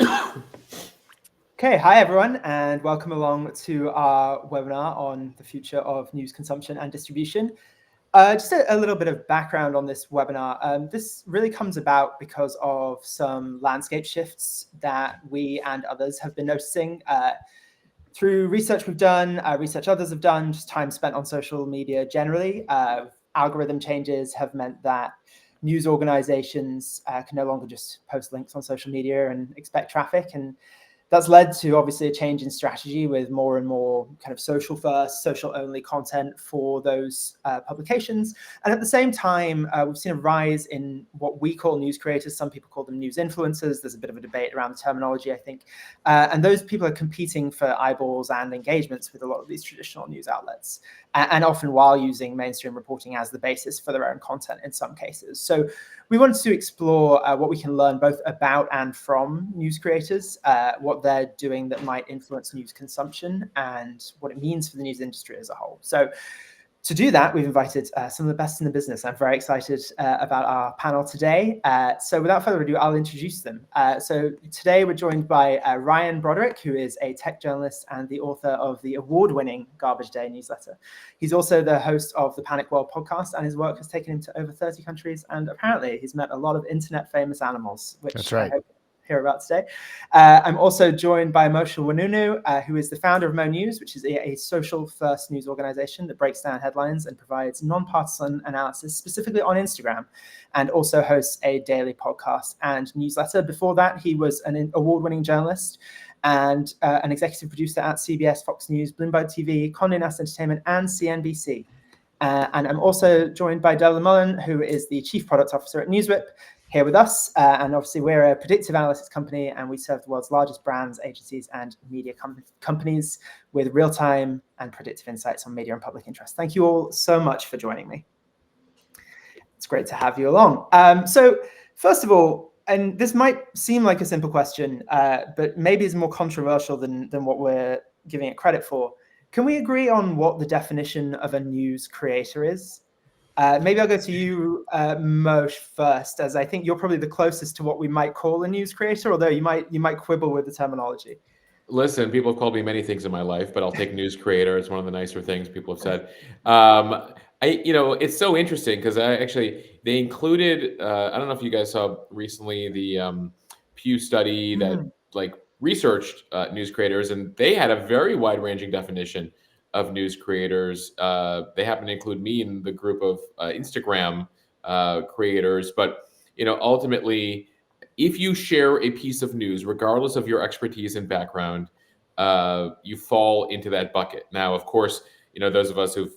Okay, hi everyone, and welcome along to our webinar on the future of news consumption and distribution. Just a little bit of background on this webinar. This really comes about because of some landscape shifts that we and others have been noticing through research we've done, research others have done, just time spent on social media generally. Algorithm changes have meant that news organizations can no longer just post links on social media and expect traffic. And that's led to obviously a change in strategy with more and more kind of social first, social only content for those publications. And at the same time, we've seen a rise in what we call news creators. Some people call them news influencers. There's a bit of a debate around the terminology, I think. And those people are competing for eyeballs and engagements with a lot of these traditional news outlets, and often while using mainstream reporting as the basis for their own content in some cases. So we wanted to explore what we can learn both about and from news creators, what they're doing that might influence news consumption, and what it means for the news industry as a whole. So to do that, we've invited some of the best in the business. I'm very excited about our panel today. So without further ado, I'll introduce them. So today we're joined by Ryan Broderick, who is a tech journalist and the author of the award-winning Garbage Day newsletter. He's also the host of the Panic World podcast, and his work has taken him to over 30 countries. And apparently he's met a lot of internet famous animals, which That's right. I hope hear about today. I'm also joined by Mosheh, who is the founder of Mo News, which is a social first news organization that breaks down headlines and provides non-partisan analysis specifically on Instagram, and also hosts a daily podcast and newsletter. Before that, he was an award-winning journalist and an executive producer at CBS, Fox News, Bloomberg TV, Condé, Nast Entertainment, and CNBC. And I'm also joined by Dylan Mullen, who is the Chief Product Officer at NewsWhip, here with us. And obviously, we're a predictive analytics company, and we serve the world's largest brands, agencies, and media companies with real-time and predictive insights on media and public interest. Thank you all so much for joining me. It's great to have you along. So first of all, and this might seem like a simple question, but maybe it's more controversial than what we're giving it credit for. Can we agree on what the definition of a news creator is? Maybe I'll go to you, Mosh, first, as I think you're probably the closest to what we might call a news creator, although you might quibble with the terminology. Listen, people have called me many things in my life, but I'll take news creator. It's one of the nicer things people have said. It's so interesting because they included. I don't know if you guys saw recently the Pew study that researched news creators, and they had a very wide-ranging definition of news creators. They happen to include me in the group of Instagram creators, but ultimately, if you share a piece of news, regardless of your expertise and background, you fall into that bucket. Now, of course, those of us who've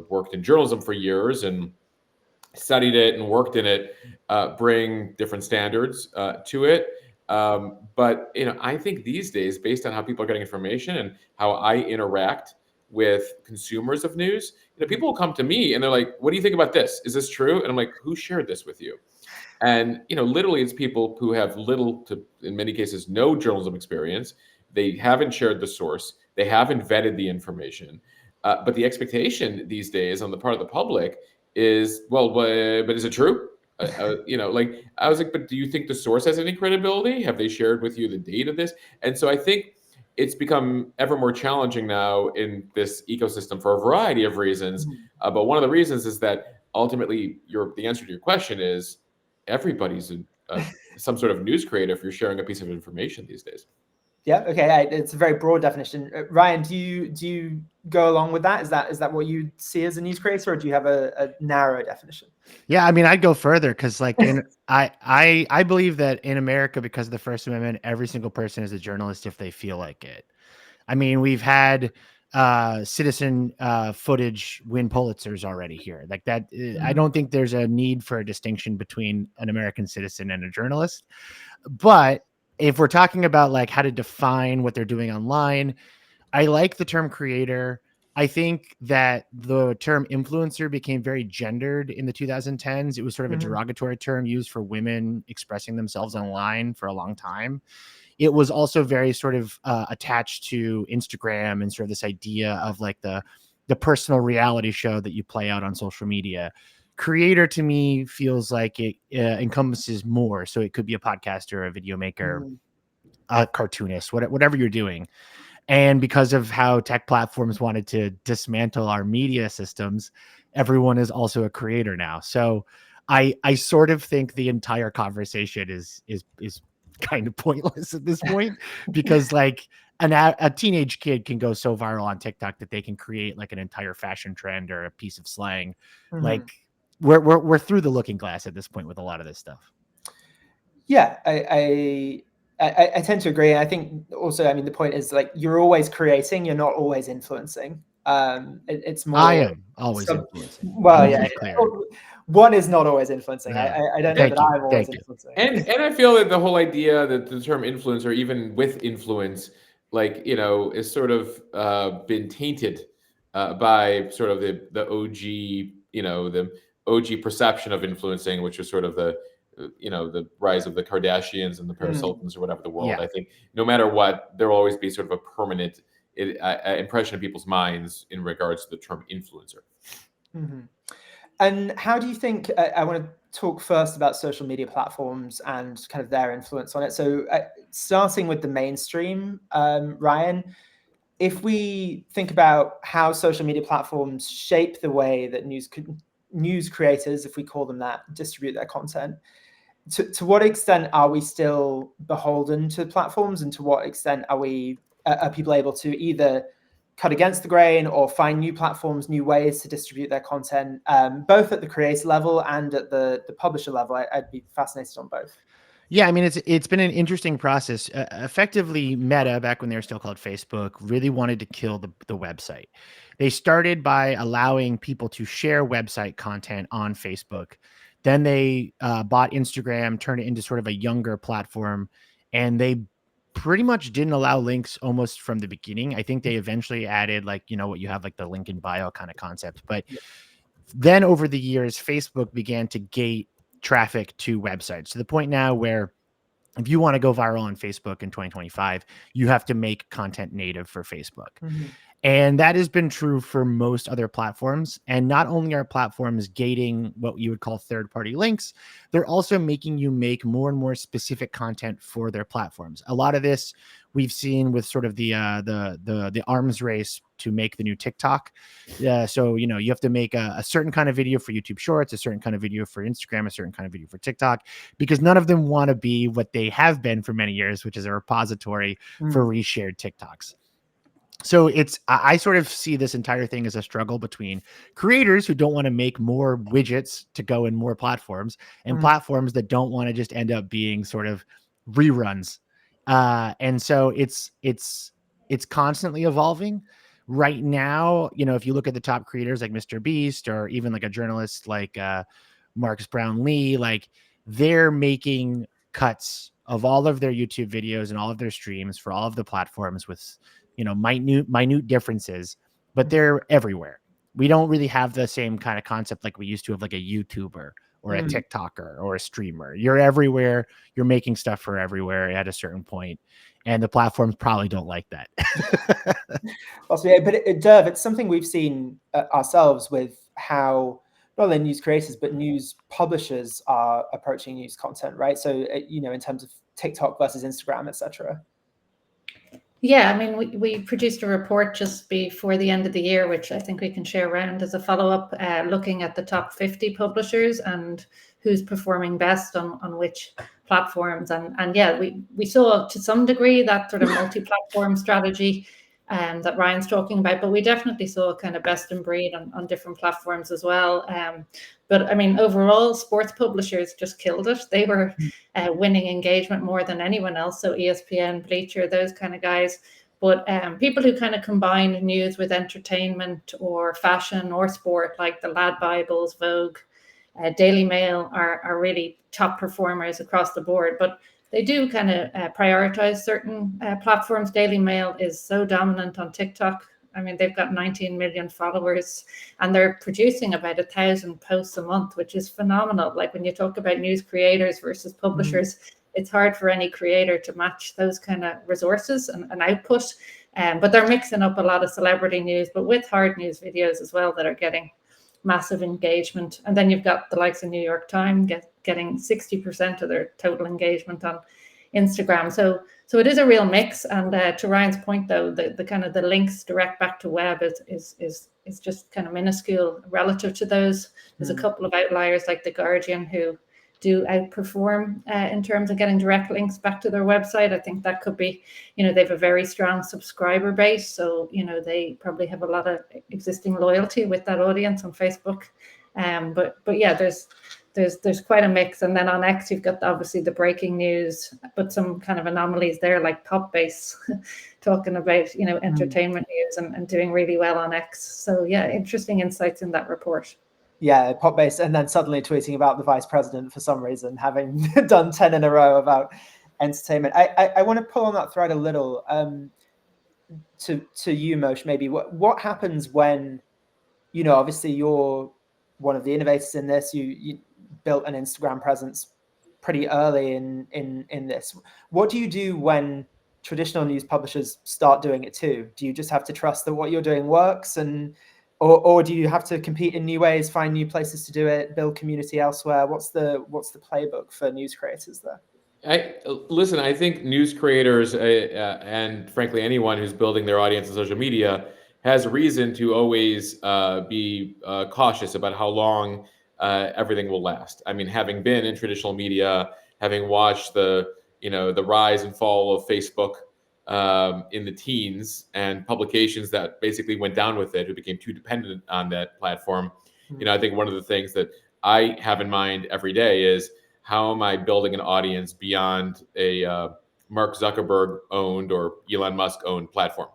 worked in journalism for years and studied it and worked in it bring different standards to it. But I think these days, based on how people are getting information and how I interact with consumers of news, people will come to me and they're like, "What do you think about this? Is this true?" And I'm like, "Who shared this with you?" And literally, it's people who have little to, in many cases, no journalism experience. They haven't shared the source. They haven't vetted the information. But the expectation these days on the part of the public is, well, but is it true? I was like, but do you think the source has any credibility? Have they shared with you the date of this? And so I think it's become ever more challenging now in this ecosystem for a variety of reasons. But one of the reasons is that ultimately, the answer to your question is everybody's some sort of news creator if you're sharing a piece of information these days. Yeah. Okay. It's a very broad definition. Ryan, do you go along with that? Is that what you see as a news creator, or do you have a narrow definition? Yeah, I mean, I'd go further because, like, I believe that in America, because of the First Amendment, every single person is a journalist if they feel like it. I mean, we've had citizen footage win Pulitzers already here. Like that, I don't think there's a need for a distinction between an American citizen and a journalist. But if we're talking about like how to define what they're doing online, I like the term creator. I think that the term influencer became very gendered in the 2010s. It was sort of a derogatory term used for women expressing themselves online for a long time. It was also very sort of attached to Instagram and sort of this idea of like the personal reality show that you play out on social media. Creator to me feels like it encompasses more. So it could be a podcaster, a video maker, a cartoonist, whatever you're doing. And because of how tech platforms wanted to dismantle our media systems, everyone is also a creator now. So I sort of think the entire conversation is kind of pointless at this point, because like a teenage kid can go so viral on TikTok that they can create like an entire fashion trend or a piece of slang. Like we're through the looking glass at this point with a lot of this stuff. Yeah, I tend to agree. I think also, I mean, the point is like you're always creating, you're not always influencing. It's more. I am always influencing. Well, yeah, clear. One is not always influencing. I don't know that I'm always influencing. And I feel that the whole idea that the term influencer, even with influence, like, you know, is sort of been tainted by sort of the OG, you know, the OG perception of influencing, which is sort of the you know, the rise of the Kardashians and the Paris Hiltons or whatever the world. Yeah. I think no matter what, there will always be sort of a permanent impression of people's minds in regards to the term influencer. And how do you think, I want to talk first about social media platforms and kind of their influence on it. So starting with the mainstream, Ryan, if we think about how social media platforms shape the way that news creators, if we call them that, distribute their content, to what extent are we still beholden to platforms, and to what extent are people able to either cut against the grain or find new platforms, new ways to distribute their content, both at the creator level and at the publisher level? I'd be fascinated on both. Yeah, I mean, it's been an interesting process. Effectively, Meta, back when they were still called Facebook, really wanted to kill the website. They started by allowing people to share website content on Facebook. Then they bought Instagram, turned it into sort of a younger platform, and they pretty much didn't allow links almost from the beginning. I think they eventually added, like, you know, what you have, like the link in bio kind of concept. But then over the years, Facebook began to gate traffic to websites, to the point now where if you want to go viral on Facebook in 2025, you have to make content native for Facebook. And that has been true for most other platforms. And not only are platforms gating what you would call third-party links, they're also making you make more and more specific content for their platforms. A lot of this we've seen with sort of the arms race to make the new TikTok. So, you know, you have to make a certain kind of video for YouTube Shorts, a certain kind of video for Instagram, a certain kind of video for TikTok, because none of them want to be what they have been for many years, which is a repository for reshared TikToks. So I sort of see this entire thing as a struggle between creators who don't want to make more widgets to go in more platforms, and platforms that don't want to just end up being sort of reruns. And so it's constantly evolving. Right now, you know, if you look at the top creators like Mr. Beast, or even like a journalist like Marcus Brown Lee, like they're making cuts of all of their YouTube videos and all of their streams for all of the platforms with, you know, minute differences, but they're everywhere. We don't really have the same kind of concept like we used to of like a YouTuber or a TikToker or a streamer. You're everywhere. You're making stuff for everywhere at a certain point, and the platforms probably don't like that. Also, yeah, but Derv, it's something we've seen ourselves with how not only news creators but news publishers are approaching news content, right? So, you know, in terms of TikTok versus Instagram, etc. Yeah, I mean, we produced a report just before the end of the year, which I think we can share around as a follow-up, looking at the top 50 publishers and who's performing best on which platforms. And yeah, we saw to some degree that sort of multi-platform strategy that Ryan's talking about, but we definitely saw kind of best in breed on different platforms as well. But I mean, overall, sports publishers just killed it. They were winning engagement more than anyone else. So ESPN, Bleacher, those kind of guys. But people who kind of combine news with entertainment or fashion or sport, like the Lad Bibles, Vogue, Daily Mail are really top performers across the board. But they do kind of prioritize certain platforms. Daily Mail is so dominant on TikTok. I mean, they've got 19 million followers and they're producing about 1,000 posts a month, which is phenomenal. Like when you talk about news creators versus publishers, it's hard for any creator to match those kind of resources and output. But they're mixing up a lot of celebrity news, but with hard news videos as well that are getting massive engagement. And then you've got the likes of New York Times getting 60% of their total engagement on Instagram. So it is a real mix. And to Ryan's point, though, the kind of the links direct back to web is just kind of minuscule relative to those. There's a couple of outliers like The Guardian who do outperform in terms of getting direct links back to their website. I think that could be, they have a very strong subscriber base. So, they probably have a lot of existing loyalty with that audience on Facebook. But yeah, there's quite a mix. And then on X, you've got obviously the breaking news, but some kind of anomalies there like Popbase talking about, entertainment news and doing really well on X. So yeah, interesting insights in that report. Yeah, Popbase, and then suddenly tweeting about the vice president for some reason, having done 10 in a row about entertainment. I want to pull on that thread a little to you, Moshe, maybe. What happens when, obviously you're one of the innovators in this, you built an Instagram presence pretty early in this. What do you do when traditional news publishers start doing it too? Do you just have to trust that what you're doing works, or do you have to compete in new ways, find new places to do it, build community elsewhere? What's the playbook for news creators there? I think news creators and frankly anyone who's building their audience on social media has reason to always be cautious about how long everything will last. I mean, having been in traditional media, having watched the rise and fall of Facebook in the teens and publications that basically went down with it, who became too dependent on that platform. I think one of the things that I have in mind every day is, how am I building an audience beyond a Mark Zuckerberg owned or Elon Musk owned platform?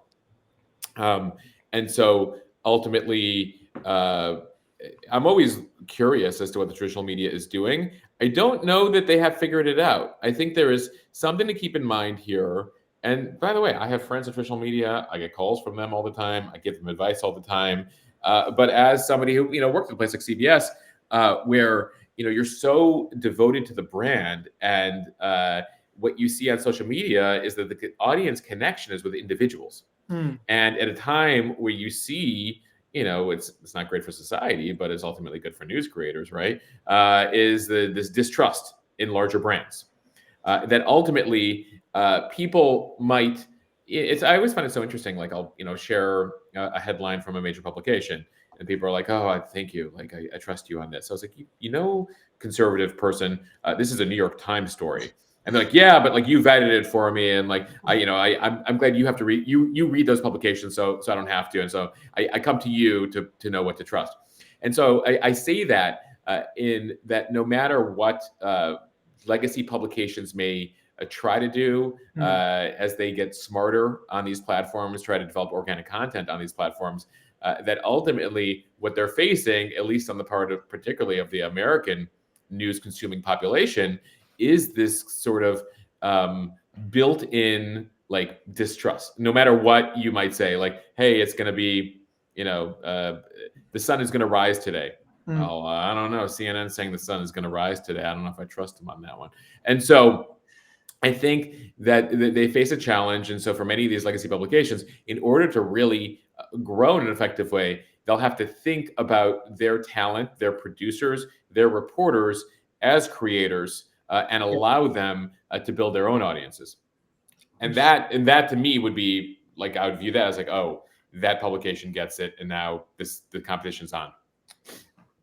And so ultimately, I'm always curious as to what the traditional media is doing. I don't know that they have figured it out. I think there is something to keep in mind here. And by the way, I have friends in traditional media. I get calls from them all the time. I give them advice all the time. But as somebody who worked at a place like CBS, where you're so devoted to the brand, and what you see on social media is that the audience connection is with individuals. And at a time where you see, it's not great for society, but it's ultimately good for news creators, right? Is this distrust in larger brands that ultimately people might. I always find it so interesting. Like I'll share a headline from a major publication, and people are like, "Oh, thank you. Like I trust you on this." So I was like, conservative person, this is a New York Times story. And they're like, yeah, but like you vetted it for me, and like I'm glad you have to read you read those publications, so I don't have to, and so I come to you to know what to trust. And so I say that in that no matter what legacy publications may try to do as they get smarter on these platforms, try to develop organic content on these platforms, that ultimately what they're facing, at least on the part of particularly of the American news consuming population, is this sort of built-in like distrust. No matter what you might say, like, hey, it's going to be, the sun is going to rise today. Well, I don't know. CNN saying the sun is going to rise today. I don't know if I trust them on that one. And so I think that they face a challenge. And so for many of these legacy publications, in order to really grow in an effective way, they'll have to think about their talent, their producers, their reporters as creators, and allow them to build their own audiences. And that to me would be like, I would view that as like, oh, that publication gets it, and now the competition's on.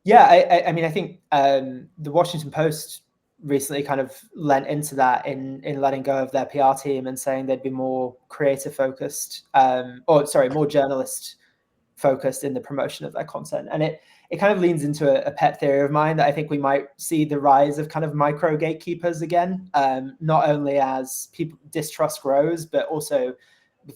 Yeah, I mean, I think the Washington Post recently kind of lent into that in letting go of their PR team and saying they'd be more creative focused, more journalist focused in the promotion of their content. And it kind of leans into a pet theory of mine that I think we might see the rise of kind of micro gatekeepers again, not only as people distrust grows, but also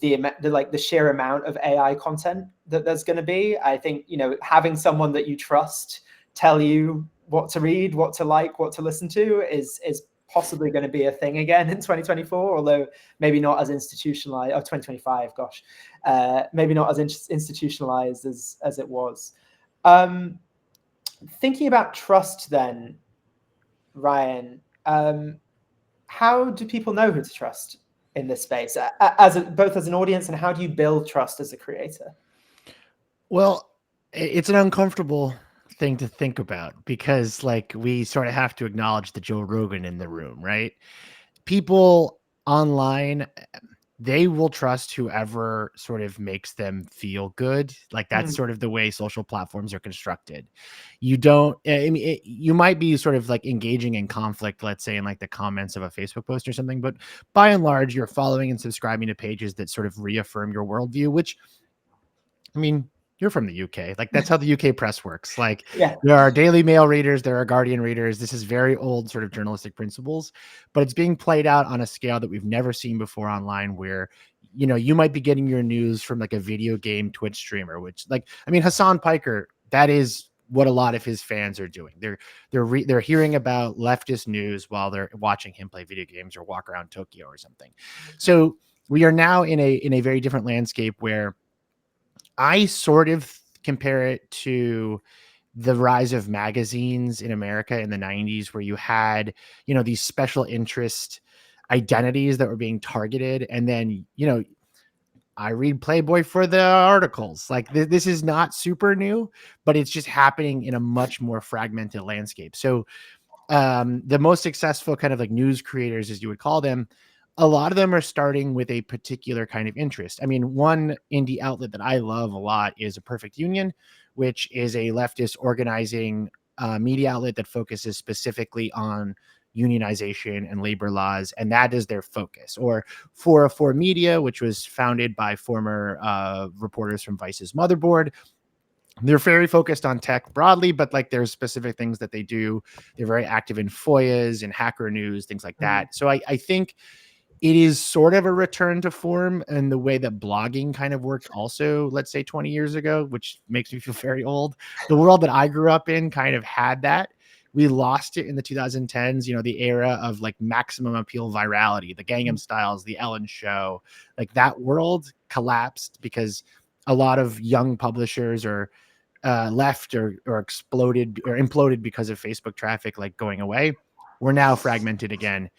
the sheer amount of AI content that there's going to be. I think, having someone that you trust tell you what to read, what to like, what to listen to is possibly going to be a thing again in 2024, although maybe not as institutionalized, or 2025, gosh, maybe not as institutionalized as it was. Thinking about trust then, Ryan, how do people know who to trust in this space, both as an audience, and how do you build trust as a creator? Well, it's an uncomfortable thing to think about, because like we sort of have to acknowledge the Joe Rogan in the room, right? people online, they will trust whoever sort of makes them feel good. Like that's sort of the way social platforms are constructed. You don't, I mean, you might be sort of like engaging in conflict, let's say in like the comments of a Facebook post or something, but by and large, you're following and subscribing to pages that sort of reaffirm your worldview, which, I mean, you're from the UK. Like that's how the UK press works. Like there are Daily Mail readers, there are Guardian readers. This is very old sort of journalistic principles, but it's being played out on a scale that we've never seen before online where, you know, you might be getting your news from like a video game Twitch streamer, which like, I mean, Hassan Piker, that is what a lot of his fans are doing. They're hearing about leftist news while they're watching him play video games or walk around Tokyo or something. So we are now in a very different landscape where I sort of compare it to the rise of magazines in America in the 90s, where you had, you know, these special interest identities that were being targeted. And then, you know, I read Playboy for the articles. Like this is not super new, but it's just happening in a much more fragmented landscape. So the most successful kind of like news creators, as you would call them, a lot of them are starting with a particular kind of interest. I mean, one indie outlet that I love a lot is A Perfect Union, which is a leftist organizing media outlet that focuses specifically on unionization and labor laws, and that is their focus. Or 404 Media, which was founded by former reporters from Vice's Motherboard. They're very focused on tech broadly, but like there's specific things that they do. They're very active in FOIAs and hacker news, things like that. So I think it is sort of a return to form in the way that blogging kind of worked also, let's say 20 years ago, which makes me feel very old. The world that I grew up in kind of had that. We lost it in the 2010s, you know, the era of like maximum appeal virality, the Gangnam Styles, the Ellen Show, like that world collapsed because a lot of young publishers are left or exploded or imploded because of Facebook traffic like going away. We're now fragmented again.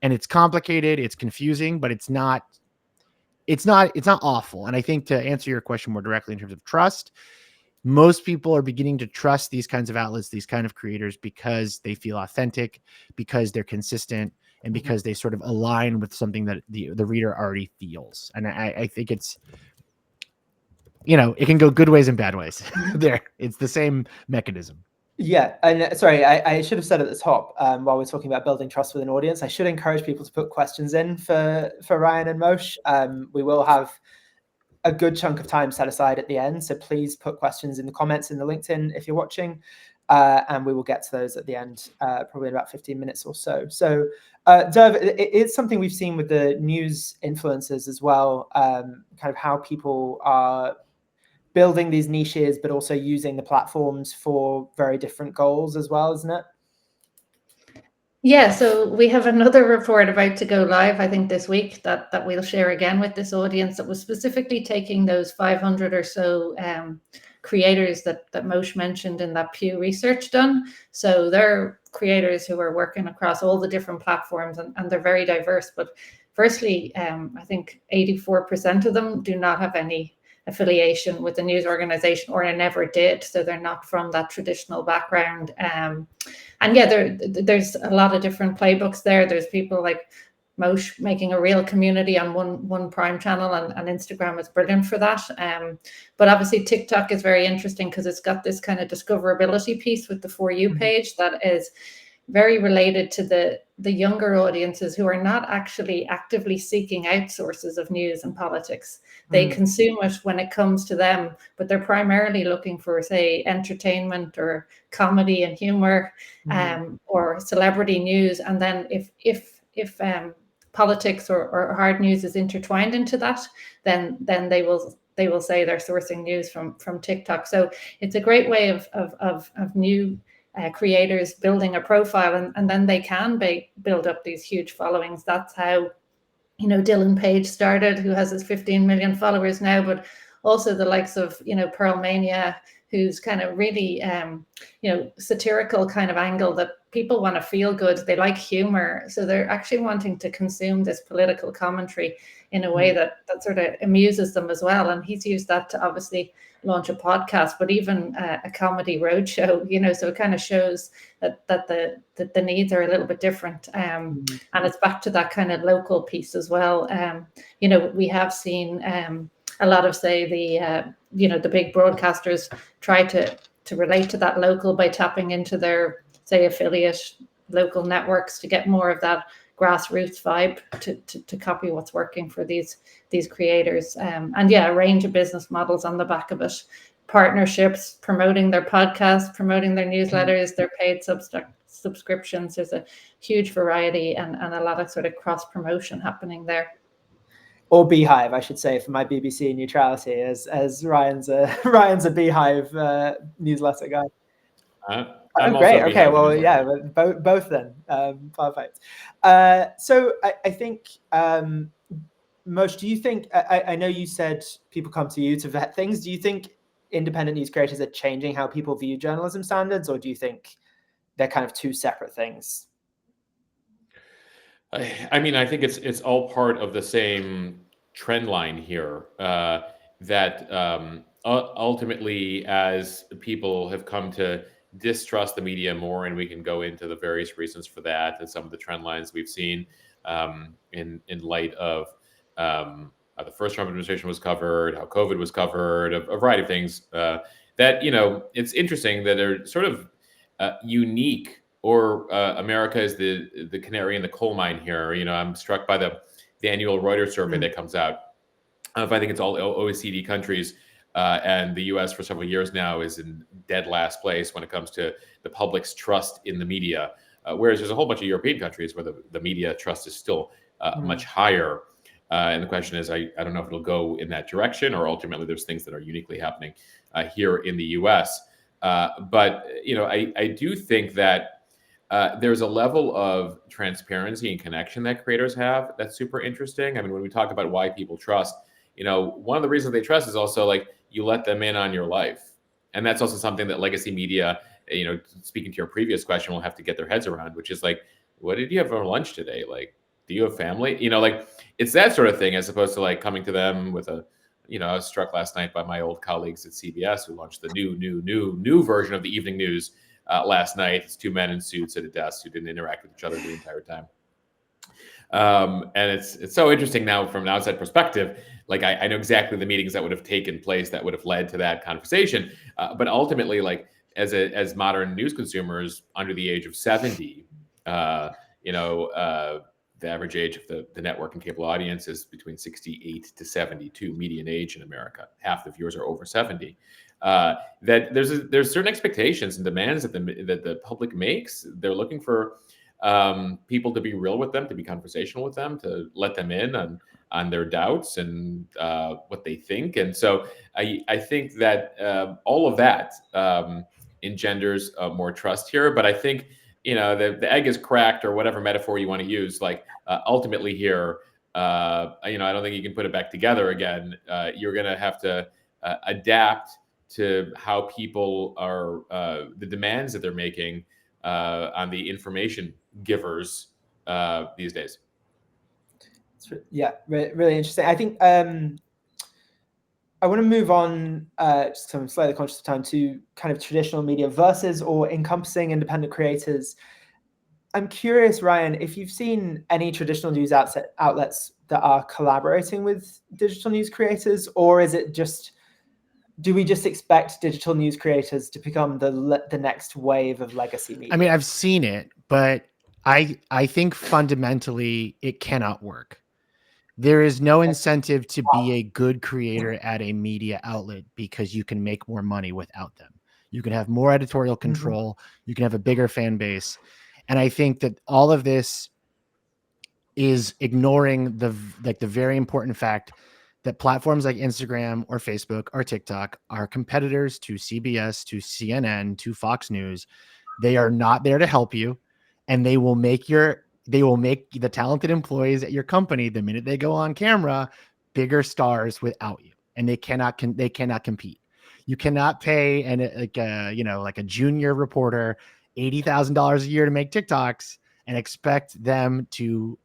And it's complicated, it's confusing, but it's not awful. And I think to answer your question more directly in terms of trust, most people are beginning to trust these kinds of outlets, these kind of creators, because they feel authentic, because they're consistent, and because they sort of align with something that the reader already feels. And I think it's, you know, it can go good ways and bad ways. There, it's the same mechanism. Yeah, and sorry, I should have said at the top while we're talking about building trust with an audience, I should encourage people to put questions in for Ryan and Mosh. We will have a good chunk of time set aside at the end, so please put questions in the comments in the LinkedIn if you're watching, and we will get to those at the end, probably in about 15 minutes or so. So, Derv, it's something we've seen with the news influencers as well, kind of how people are building these niches, but also using the platforms for very different goals as well, isn't it? Yeah, so we have another report about to go live, I think this week, that we'll share again with this audience, that was specifically taking those 500 or so creators that Moshe mentioned in that Pew research done. So they're creators who are working across all the different platforms, and they're very diverse. But firstly, I think 84% of them do not have any affiliation with the news organization, or never did, so they're not from that traditional background. And yeah, there's a lot of different playbooks there. There's people like Moshe making a real community on one Prime channel, and Instagram is brilliant for that. But obviously TikTok is very interesting because it's got this kind of discoverability piece with the For You page that is very related to the younger audiences who are not actually actively seeking out sources of news and politics. They consume it when it comes to them, but they're primarily looking for, say, entertainment or comedy and humor, or celebrity news. And then if politics or hard news is intertwined into that, then they will say they're sourcing news from TikTok. So it's a great way of new creators building a profile, and then they can build up these huge followings. That's how, you know, Dylan Page started, who has his 15 million followers now, but also the likes of, you know, Pearl Mania, who's kind of really, satirical kind of angle that people want to feel good. They like humor. So they're actually wanting to consume this political commentary in a way that sort of amuses them as well. And he's used that to obviously launch a podcast, but even a comedy roadshow, so it kind of shows that the needs are a little bit different. And it's back to that kind of local piece as well. We have seen a lot of, say, the big broadcasters try to relate to that local by tapping into their, say, affiliate local networks to get more of that grassroots vibe to copy what's working for these creators. A range of business models on the back of it. Partnerships, promoting their podcasts, promoting their newsletters, their paid subscriptions. There's a huge variety and a lot of sort of cross promotion happening there. Or Beehive, I should say, for my BBC neutrality, as Ryan's a Beehive newsletter guy. I'm great. Okay. Well, newsletter. yeah, both then. Perfect. So I think, Mosh, do you think? I know you said people come to you to vet things. Do you think independent news creators are changing how people view journalism standards, or do you think they're kind of two separate things? I mean, I think it's all part of the same trend line here. That ultimately, as people have come to distrust the media more, and we can go into the various reasons for that and some of the trend lines we've seen in light of how the first Trump administration was covered, how COVID was covered, a variety of things. That it's interesting that they're sort of unique. Or America is the canary in the coal mine here. I'm struck by the annual Reuters survey that comes out. I think it's all OECD countries, and the U.S. for several years now is in dead last place when it comes to the public's trust in the media. Whereas there's a whole bunch of European countries where the media trust is still much higher. And the question is, I don't know if it'll go in that direction, or ultimately there's things that are uniquely happening here in the U.S. But I do think that there's a level of transparency and connection that creators have that's super interesting. I mean, when we talk about why people trust, one of the reasons they trust is also like you let them in on your life. And that's also something that legacy media, speaking to your previous question, will have to get their heads around, which is like, what did you have for lunch today? Like, do you have family? Like it's that sort of thing, as opposed to like coming to them with I was struck last night by my old colleagues at CBS who launched the new version of the evening news last night. It's two men in suits at a desk who didn't interact with each other the entire time. And it's so interesting now from an outside perspective. Like I know exactly the meetings that would have taken place that would have led to that conversation. But ultimately, like as modern news consumers under the age of 70, the average age of the network and cable audience is between 68 to 72, median age in America. Half the viewers are over 70. That there's certain expectations and demands that the public makes. They're looking for people to be real with them, to be conversational with them, to let them in on their doubts and what they think. And so I think that all of that engenders more trust here. But I think the egg is cracked, or whatever metaphor you want to use. Like ultimately here, I don't think you can put it back together again. You're going to have to adapt to how people are, the demands that they're making on the information givers these days. Yeah, really interesting. I think I want to move on, just because I'm slightly conscious of time, to kind of traditional media versus or encompassing independent creators. I'm curious, Ryan, if you've seen any traditional news outlets that are collaborating with digital news creators, or is it just, do we just expect digital news creators to become the next wave of legacy media? I mean, I've seen it, but I think fundamentally it cannot work. There is no incentive to be a good creator at a media outlet because you can make more money without them. You can have more editorial control. You can have a bigger fan base. And I think that all of this is ignoring the very important fact that platforms like Instagram or Facebook or TikTok are competitors to CBS, to CNN, to Fox News. They are not there to help you, and they will make the talented employees at your company, the minute they go on camera, bigger stars without you, and they cannot compete. You cannot pay like a junior reporter $80,000 a year to make TikToks and expect them to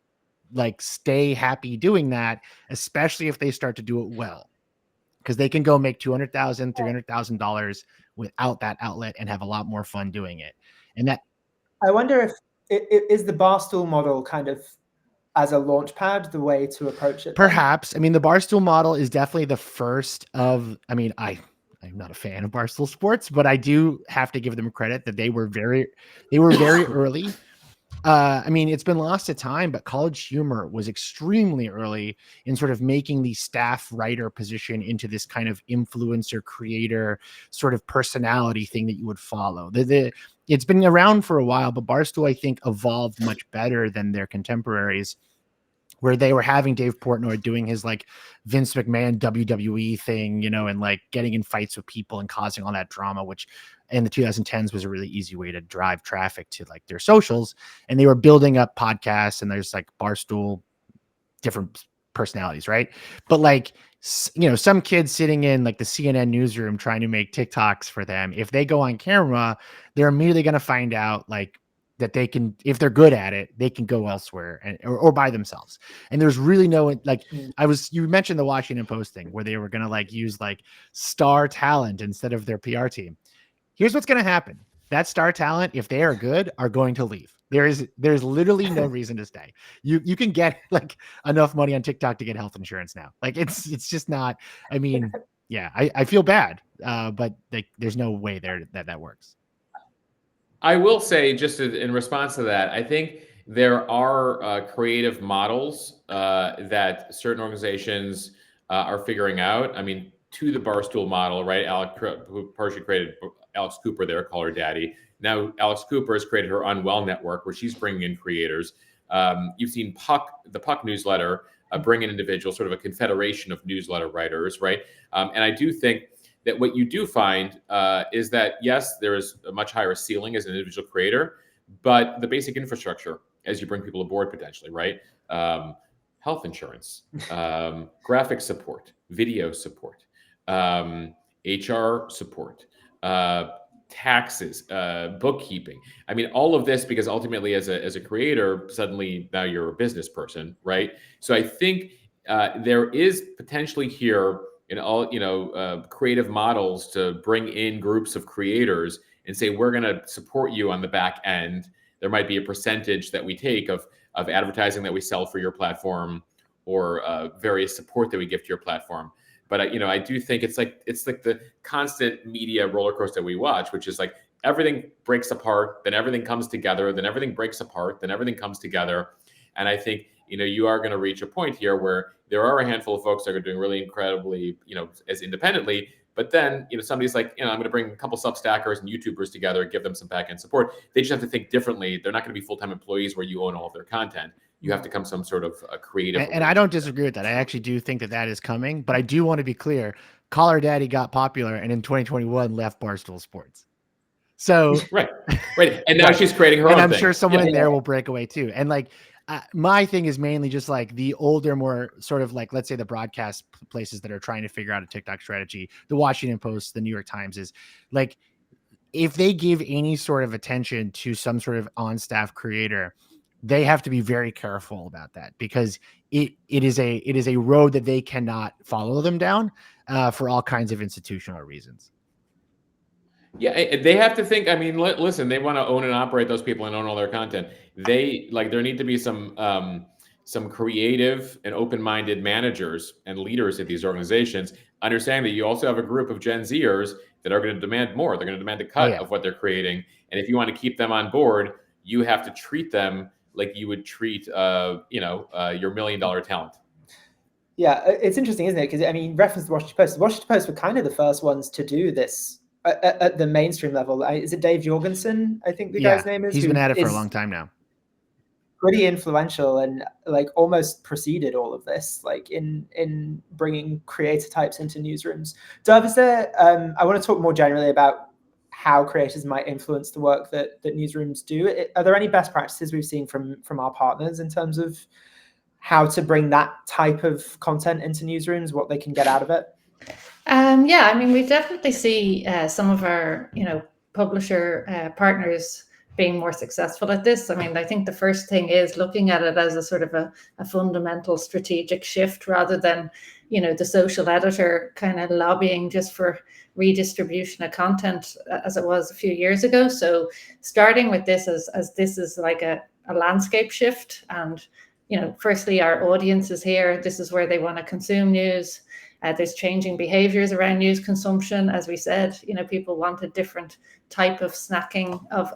like stay happy doing that, especially if they start to do it well, because they can go make $200,000, $300,000 without that outlet and have a lot more fun doing it. And that, I wonder if it is the Barstool model kind of as a launch pad the way to approach it. Perhaps. Then? I mean, the Barstool model is definitely the first of, I mean, I'm not a fan of Barstool Sports, but I do have to give them credit that they were very early. I mean, it's been lost to time, but College Humor was extremely early in sort of making the staff writer position into this kind of influencer creator sort of personality thing that you would follow. It's been around for a while, but Barstool, I think, evolved much better than their contemporaries, where they were having Dave Portnoy doing his like Vince McMahon WWE thing, you know, and like getting in fights with people and causing all that drama, which in the 2010s was a really easy way to drive traffic to like their socials. And they were building up podcasts, and there's like Barstool, different personalities, right? But like, you know, some kids sitting in like the CNN newsroom trying to make TikToks for them, if they go on camera, they're immediately going to find out like that they can, if they're good at it, they can go elsewhere or by themselves. And there's really no, like, you mentioned the Washington Post thing where they were going to like use like star talent instead of their PR team. Here's what's going to happen. That star talent, if they are good, are going to leave. There's literally no reason to stay. You can get like enough money on TikTok to get health insurance now. Like it's just not, I mean, yeah, I feel bad, but like, there's no way there that works. I will say, just in response to that, I think there are creative models that certain organizations are figuring out. I mean, to the Barstool model, right? Who partially created Alex Cooper there, Call Her Daddy. Now Alex Cooper has created her Unwell Network, where she's bringing in creators. You've seen the Puck newsletter bring in individuals, sort of a confederation of newsletter writers, right? And I do think that what you do find is that, yes, there is a much higher ceiling as an individual creator, but the basic infrastructure as you bring people aboard potentially, right? Health insurance, graphic support, video support, HR support, taxes, bookkeeping. I mean, all of this, because ultimately as a creator, suddenly now you're a business person, right? So I think there is potentially here in all, creative models to bring in groups of creators and say, we're going to support you on the back end. There might be a percentage that we take of advertising that we sell for your platform, or various support that we give to your platform. But I do think it's like the constant media roller coaster we watch, which is like everything breaks apart, then everything comes together, then everything breaks apart, then everything comes together. And I think you are going to reach a point here where there are a handful of folks that are doing really incredibly, as independently. But then, somebody's like, I'm going to bring a couple Substackers and YouTubers together, give them some back-end support. They just have to think differently. They're not going to be full-time employees where you own all of their content. You have to come some sort of a creative. And I don't disagree with that. I actually do think that is coming. But I do want to be clear. Call Her Daddy got popular, and in 2021 left Barstool Sports. So right. And now she's creating her own I'm thing. sure someone in there will break away too. And like, my thing is mainly just like the older, more sort of like, let's say the broadcast places that are trying to figure out a TikTok strategy, the Washington Post, the New York Times, is like, if they give any sort of attention to some sort of on-staff creator, they have to be very careful about that, because it is a road that they cannot follow them down for all kinds of institutional reasons. Yeah, they have to think. I mean, listen, they want to own and operate those people and own all their content. There need to be some creative and open-minded managers and leaders at these organizations, understanding that you also have a group of Gen Zers that are going to demand more. They're going to demand a cut of what they're creating. And if you want to keep them on board, you have to treat them like you would treat, your $1 million talent. Yeah, it's interesting, isn't it? Because I mean, reference to the Washington Post. The Washington Post were kind of the first ones to do this at the mainstream level. Is it Dave Jorgensen? I think the guy's name is. He's been at it for a long time now. Pretty influential and like almost preceded all of this, like in bringing creator types into newsrooms. Dov, is there? I want to talk more generally about how creators might influence the work that newsrooms do. Are there any best practices we've seen from our partners in terms of how to bring that type of content into newsrooms, what they can get out of it? Yeah, I mean, we definitely see some of our, publisher partners being more successful at this. I mean, I think the first thing is looking at it as a sort of a fundamental strategic shift rather than, the social editor kind of lobbying just for redistribution of content as it was a few years ago. So starting with this as this is like a landscape shift. And, firstly, our audience is here. This is where they want to consume news. There's changing behaviors around news consumption. As we said, people want a different type of snacking of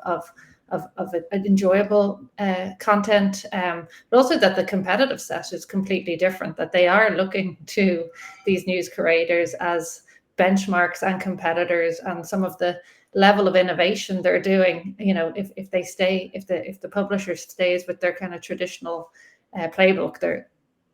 enjoyable content, but also that the competitive set is completely different, that they are looking to these news creators as benchmarks and competitors, and some of the level of innovation they're doing, if the publisher stays with their kind of traditional playbook,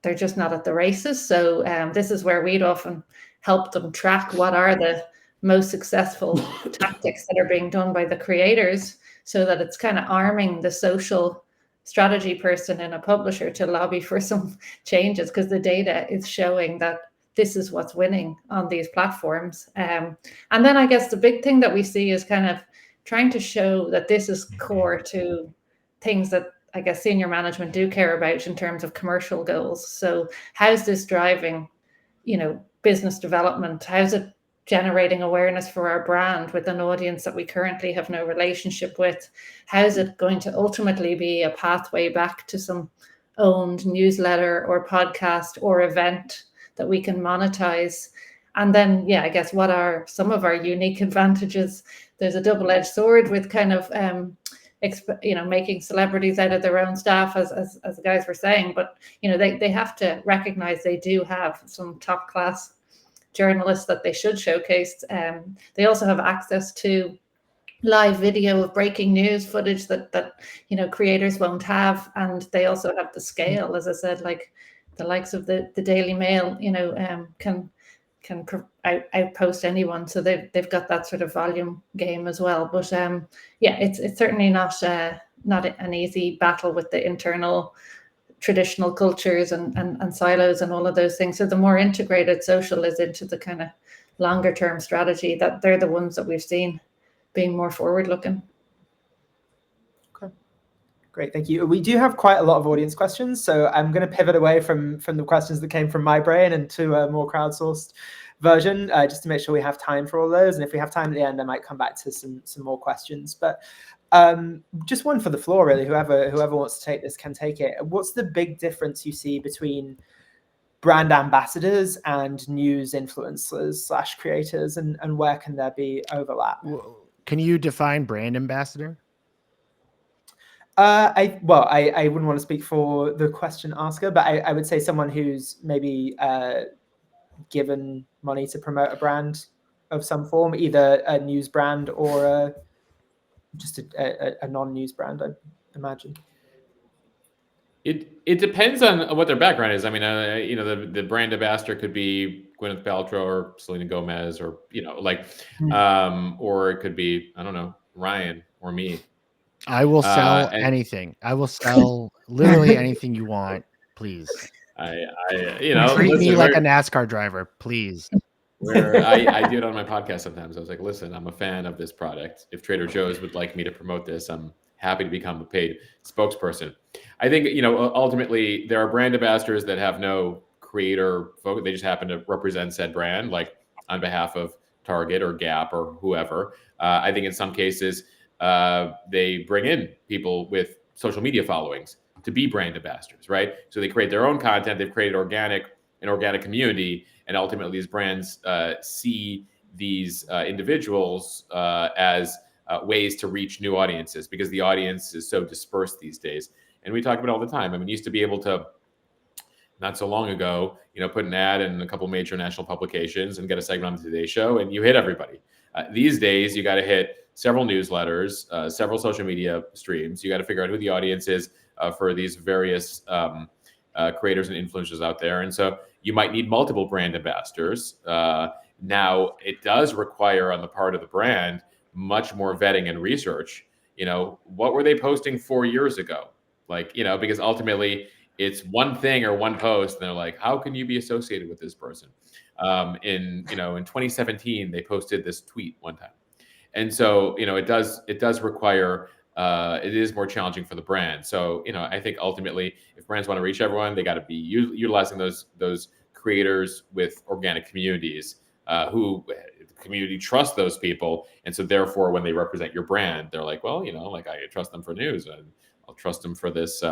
they're just not at the races. So this is where we'd often help them track what are the most successful tactics that are being done by the creators, so that it's kind of arming the social strategy person in a publisher to lobby for some changes, because the data is showing that this is what's winning on these platforms. And then I guess the big thing that we see is kind of trying to show that this is core to things that I guess senior management do care about in terms of commercial goals. So how's this driving, business development? How's it generating awareness for our brand with an audience that we currently have no relationship with? How's it going to ultimately be a pathway back to some owned newsletter or podcast or event that we can monetize? And then, I guess what are some of our unique advantages? There's a double-edged sword with kind of making celebrities out of their own staff, as the guys were saying, but they have to recognize they do have some top class journalists that they should showcase. They also have access to live video of breaking news footage that creators won't have, and they also have the scale, as I said, like the likes of the Daily Mail, can outpost anyone. So they've got that sort of volume game as well. But it's certainly not an easy battle with the internal traditional cultures and silos and all of those things. So the more integrated social is into the kind of longer term strategy, that they're the ones that we've seen being more forward looking. Okay, great, thank you. We do have quite a lot of audience questions, so I'm going to pivot away from the questions that came from my brain into a more crowdsourced version, just to make sure we have time for all those. And if we have time at the end, I might come back to some more questions. But just one for the floor, really. Whoever wants to take this can take it. What's the big difference you see between brand ambassadors and news influencers / creators, and where can there be overlap? Can you define brand ambassador? I wouldn't want to speak for the question asker, but I would say someone who's maybe given money to promote a brand of some form, either a news brand or just a non-news brand, I imagine. It depends on what their background is. I mean, the brand ambassador could be Gwyneth Paltrow or Selena Gomez, or or it could be, I don't know, Ryan or me. I will sell anything. I will sell literally anything you want, please. Treat me like a NASCAR driver, please. Where I do it on my podcast sometimes. I was like, listen, I'm a fan of this product. If Trader Joe's would like me to promote this, I'm happy to become a paid spokesperson. I think, ultimately there are brand ambassadors that have no creator focus. They just happen to represent said brand, like on behalf of Target or Gap or whoever. I think in some cases, they bring in people with social media followings to be brand ambassadors, right? So they create their own content. They've created an organic community, and ultimately these brands see these individuals as ways to reach new audiences, because the audience is so dispersed these days. And we talk about it all the time. I mean, you used to be able to, not so long ago, put an ad in a couple major national publications and get a segment on the Today Show, and you hit everybody. These days, you got to hit several newsletters, several social media streams. You got to figure out who the audience is for these various creators and influencers out there. And so you might need multiple brand ambassadors. Now, it does require on the part of the brand much more vetting and research. What were they posting 4 years ago? Because ultimately it's one thing or one post, and they're like, how can you be associated with this person? In 2017, they posted this tweet one time. And so, it does require, it is more challenging for the brand. So, I think ultimately, if brands want to reach everyone, they got to be utilizing those creators with organic communities, who the community trusts those people. And so therefore, when they represent your brand, they're like, well, like I trust them for news, and I'll trust them for this,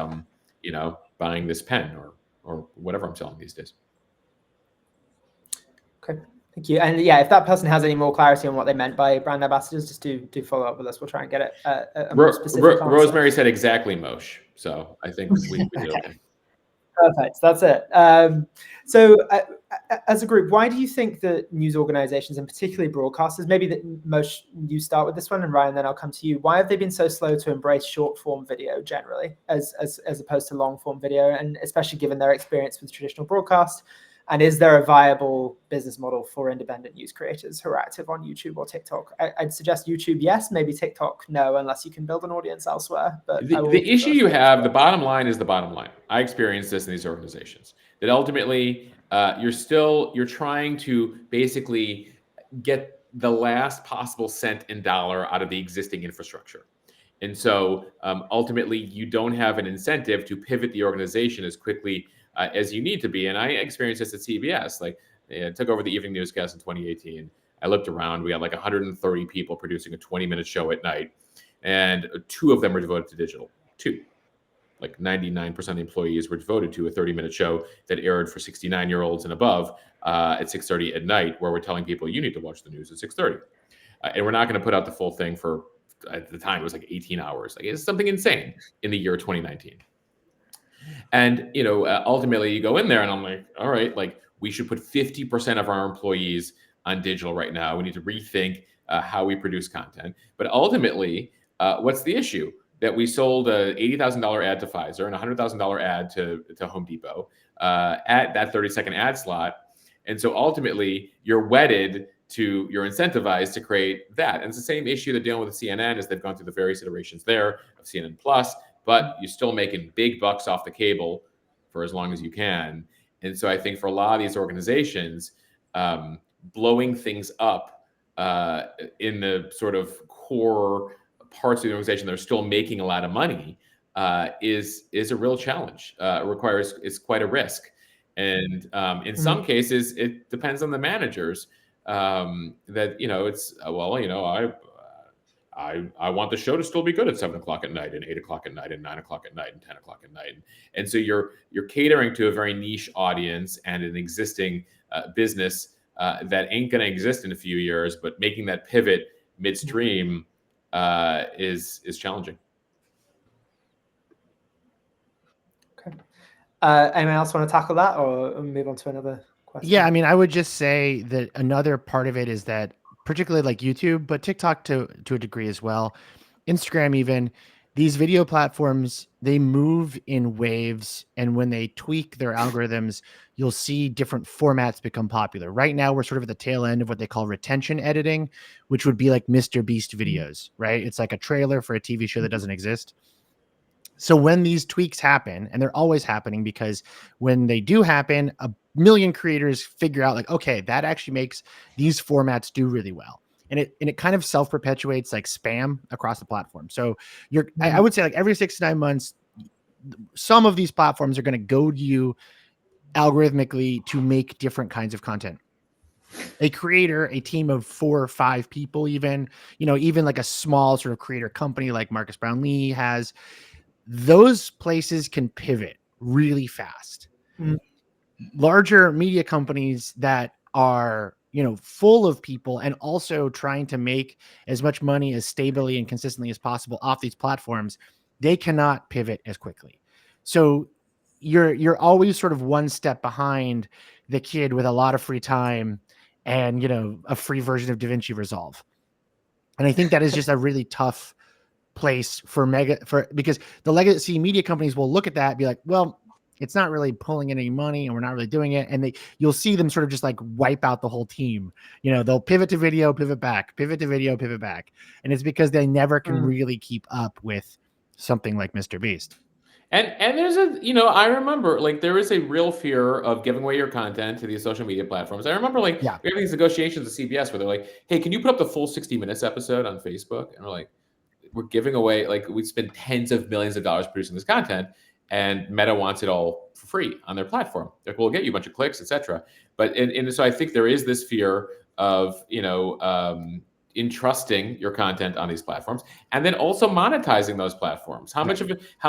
buying this pen or whatever I'm selling these days. Okay. Thank you. And yeah, if that person has any more clarity on what they meant by brand ambassadors, just do follow up with us. We'll try and get it a more specific answer. Rosemary said exactly, Moshe. So I think we do okay. Perfect. That's it. So as a group, why do you think that news organizations, and particularly broadcasters, maybe that Moshe, you start with this one, and Ryan, then I'll come to you. Why have they been so slow to embrace short form video generally, as opposed to long form video, and especially given their experience with traditional broadcast? And is there a viable business model for independent news creators who are active on YouTube or TikTok? I'd suggest YouTube, yes, maybe TikTok, no, unless you can build an audience elsewhere. But the issue you have, the bottom line is the bottom line. I experienced this in these organizations, that ultimately you're trying to basically get the last possible cent and dollar out of the existing infrastructure. And so ultimately, you don't have an incentive to pivot the organization as quickly as you need to be. And I experienced this at CBS. Like, I took over the evening newscast in 2018. I looked around. We had like 130 people producing a 20-minute show at night, and 2 of them were devoted to digital. 2. Like 99% of the employees were devoted to a 30-minute show that aired for 69-year-olds and above at 6:30 at night, where we're telling people you need to watch the news at 6:30. And we're not going to put out the full thing for, at the time, it was like 18 hours. Like, it's something insane in the year 2019. And, ultimately you go in there and I'm like, all right, like, we should put 50% of our employees on digital right now. We need to rethink how we produce content. But ultimately, what's the issue? That we sold a $80,000 ad to Pfizer and a $100,000 ad to Home Depot at that 30-second ad slot. And so ultimately you're incentivized to create that. And it's the same issue they're dealing with CNN, as they've gone through the various iterations there of CNN Plus, but you're still making big bucks off the cable for as long as you can. And so I think for a lot of these organizations, blowing things up in the sort of core parts of the organization that are still making a lot of money is a real challenge. It's quite a risk. And in some cases, it depends on the managers that, it's, I want the show to still be good at 7 o'clock at night and 8 o'clock at night and 9 o'clock at night and 10 o'clock at night. And so you're catering to a very niche audience and an existing business that ain't going to exist in a few years, but making that pivot midstream is challenging. Okay. Anyone else want to tackle that, or move on to another question? Yeah, I mean, I would just say that another part of it is that, particularly like YouTube, but TikTok to a degree as well, Instagram even, these video platforms, they move in waves, and when they tweak their algorithms, you'll see different formats become popular. Right now, we're sort of at the tail end of what they call retention editing, which would be like Mr. Beast videos, right? It's like a trailer for a TV show that doesn't exist. So when these tweaks happen, and they're always happening, because when they do happen, a million creators figure out like, okay, that actually makes these formats do really well. And it kind of self-perpetuates like spam across the platform. So I would say like every 6 to 9 months, some of these platforms are going to goad you algorithmically to make different kinds of content. A creator, a team of 4 or 5 people, even like a small sort of creator company like Marcus Brown Lee has, those places can pivot really fast. Larger media companies that are, full of people and also trying to make as much money as stably and consistently as possible off these platforms, they cannot pivot as quickly. So you're always sort of one step behind the kid with a lot of free time and, a free version of DaVinci Resolve. And I think that is just a really tough place because the legacy media companies will look at that and be like, well, it's not really pulling in any money and we're not really doing it. And you'll see them sort of just like wipe out the whole team. They'll pivot to video, pivot back, pivot to video, pivot back. And it's because they never can really keep up with something like Mr. Beast. And there's I remember like there is a real fear of giving away your content to these social media platforms. I remember like we have these negotiations with CBS where they're like, hey, can you put up the full 60 Minutes episode on Facebook? And we're like, we're giving away, like we spend tens of millions of dollars producing this content, and Meta wants it all for free on their platform. Like, we'll get you a bunch of clicks, etc. But and so I think there is this fear of entrusting your content on these platforms, and then also monetizing those platforms. How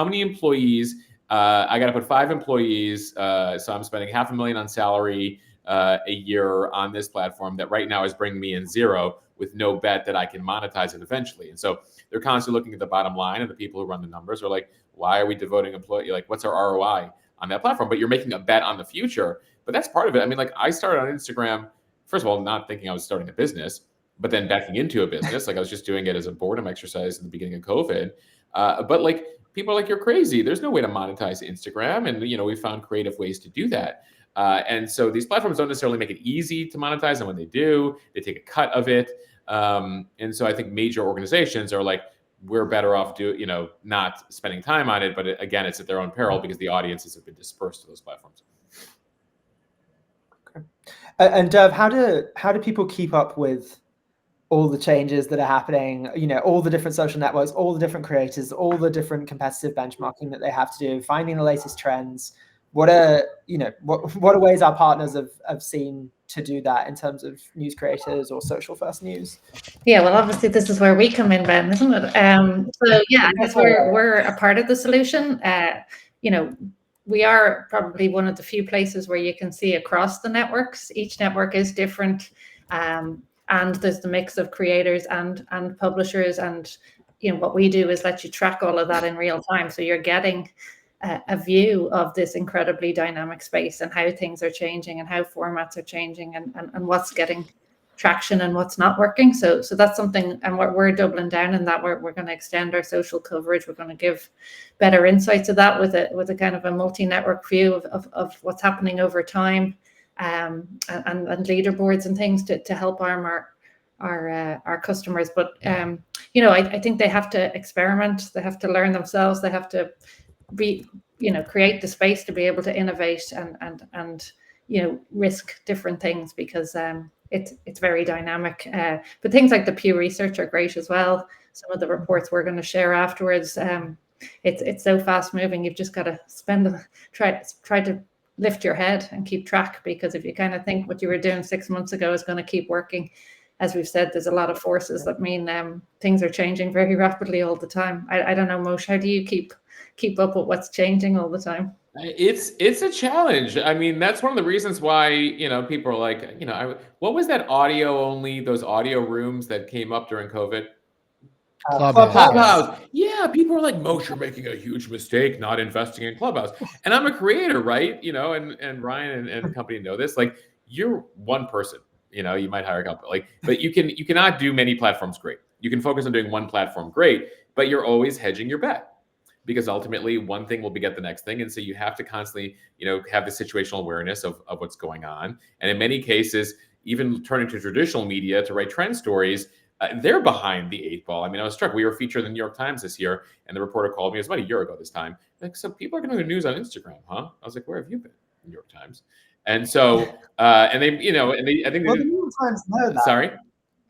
many employees? I got to put 5 employees, so I'm spending $500,000 on salary a year on this platform that right now is bringing me in zero, with no bet that I can monetize it eventually. And so they're constantly looking at the bottom line, and the people who run the numbers are like, why are we devoting employee? Like, what's our ROI on that platform? But you're making a bet on the future. But that's part of it. I mean, like, I started on Instagram, first of all, not thinking I was starting a business, but then backing into a business. Like, I was just doing it as a boredom exercise in the beginning of COVID. But like, people are like, you're crazy. There's no way to monetize Instagram. And, we found creative ways to do that. And so these platforms don't necessarily make it easy to monetize. And when they do, they take a cut of it. And so I think major organizations are like, we're better off not spending time on it. But again, it's at their own peril because the audiences have been dispersed to those platforms. Okay. And Dev, how do people keep up with all the changes that are happening, all the different social networks, all the different creators, all the different competitive benchmarking that they have to do, finding the latest trends? What are ways our partners have seen to do that in terms of news creators or social first news? Yeah, well, obviously this is where we come in, Ben, isn't it? So yeah, I guess we're a part of the solution. We are probably one of the few places where you can see across the networks. Each network is different. And there's the mix of creators and publishers, and what we do is let you track all of that in real time, so you're getting a view of this incredibly dynamic space and how things are changing and how formats are changing and what's getting traction and what's not working. So that's something, and we're doubling down in that. We're going to extend our social coverage. We're going to give better insights of that with a kind of a multi-network view of what's happening over time. And leaderboards and things to help arm our customers. But I think they have to experiment. They have to learn themselves. They have to create the space to be able to innovate and risk different things, because it's very dynamic. But things like the Pew Research are great as well. Some of the reports we're going to share afterwards. It's so fast moving. You've just got to try to lift your head and keep track, because if you kind of think what you were doing 6 months ago is going to keep working, as we've said, there's a lot of forces that mean things are changing very rapidly all the time. I don't know, Moshe, how do you keep up with what's changing all the time? It's a challenge. I mean, that's one of the reasons why, people are like, what was that those audio rooms that came up during COVID? Clubhouse. Yeah, people are like, Moshe, you're making a huge mistake not investing in Clubhouse. And I'm a creator, right? And Ryan and the company know this. Like, you're one person. You might hire a couple, but you cannot do many platforms great. You can focus on doing one platform great, but you're always hedging your bet, because ultimately one thing will beget the next thing. And so you have to constantly, have the situational awareness of what's going on. And in many cases, even turning to traditional media to write trend stories, they're behind the 8 ball. I mean, I was struck. We were featured in the New York Times this year, and the reporter called me. It was about a year ago this time. Like, so people are going to do news on Instagram, huh? I was like, where have you been? New York Times. And so, and they, I think the New York Times know that. Sorry.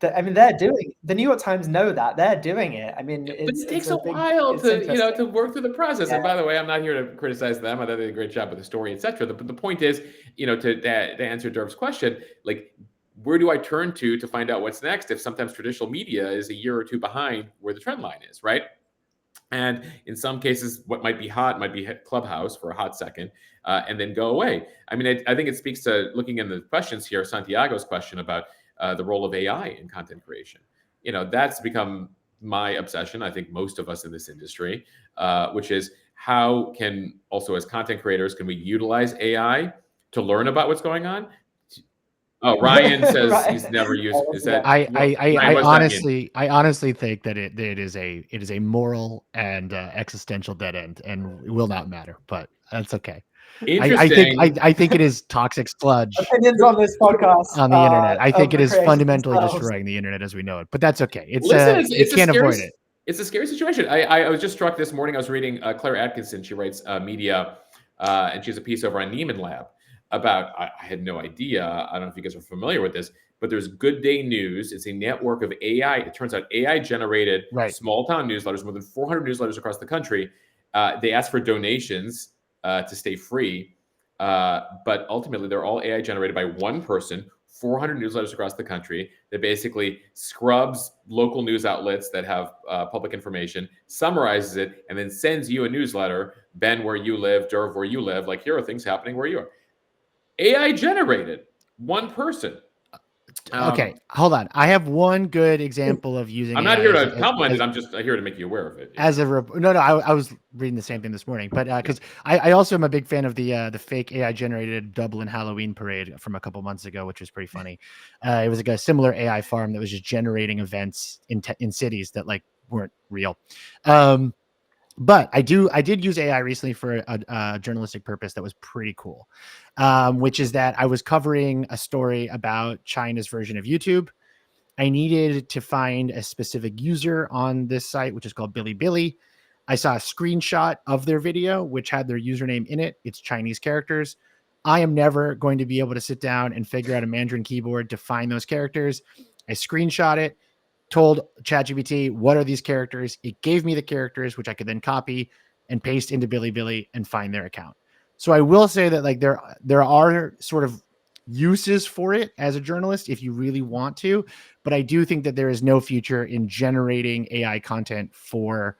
They're doing. The New York Times know that they're doing it. I mean, but it takes a while to work through the process. Yeah. And by the way, I'm not here to criticize them. I thought they did a great job with the story, etc. But the point is, to answer Derb's question, like, where do I turn to find out what's next if sometimes traditional media is a year or two behind where the trend line is, right? And in some cases, what might be hot might be Clubhouse for a hot second, and then go away. I mean, I think it speaks to, looking in the questions here, Santiago's question about the role of AI in content creation. That's become my obsession. I think most of us in this industry, which is how can also, as content creators, can we utilize AI to learn about what's going on? Oh, Ryan says right. He's never used. Is that? I honestly think that it is a moral and existential dead end, and will not matter. But that's okay. I think it is toxic sludge. Opinions on this podcast on the internet. I think it is fundamentally destroying the internet as we know it. But that's okay. It's you can't avoid it. It's a scary situation. I was just struck this morning. I was reading Claire Atkinson. She writes media, and she has a piece over on Neiman Lab about. I had no idea. I don't know if you guys are familiar with this, but there's Good Day News. It's a network of AI. It turns out AI generated small town newsletters, more than 400 newsletters across the country. They ask for donations to stay free, but ultimately they're all AI generated by one person. 400 newsletters across the country that basically scrubs local news outlets that have public information, summarizes it, and then sends you a newsletter. Ben, where you live, Derv, where you live, like here are things happening where you are. AI generated, one person. Okay, hold on. I have one good example of using. I'm not here to compliment it. I'm just here to make you aware of it. As a no, I was reading the same thing this morning, but because I also am a big fan of the fake AI generated Dublin Halloween parade from a couple months ago, which was pretty funny. It was like a similar AI farm that was just generating events in cities that like weren't real. But I did use AI recently for a journalistic purpose that was pretty cool, which is that I was covering a story about China's version of YouTube. I needed to find a specific user on this site, which is called Bilibili. I saw a screenshot of their video, which had their username in it. It's Chinese characters. I am never going to be able to sit down and figure out a Mandarin keyboard to find those characters. I screenshot it, told ChatGPT, what are these characters? It gave me the characters, which I could then copy and paste into Bilibili and find their account. So I will say that like there are sort of uses for it as a journalist if you really want to, but I do think that there is no future in generating AI content for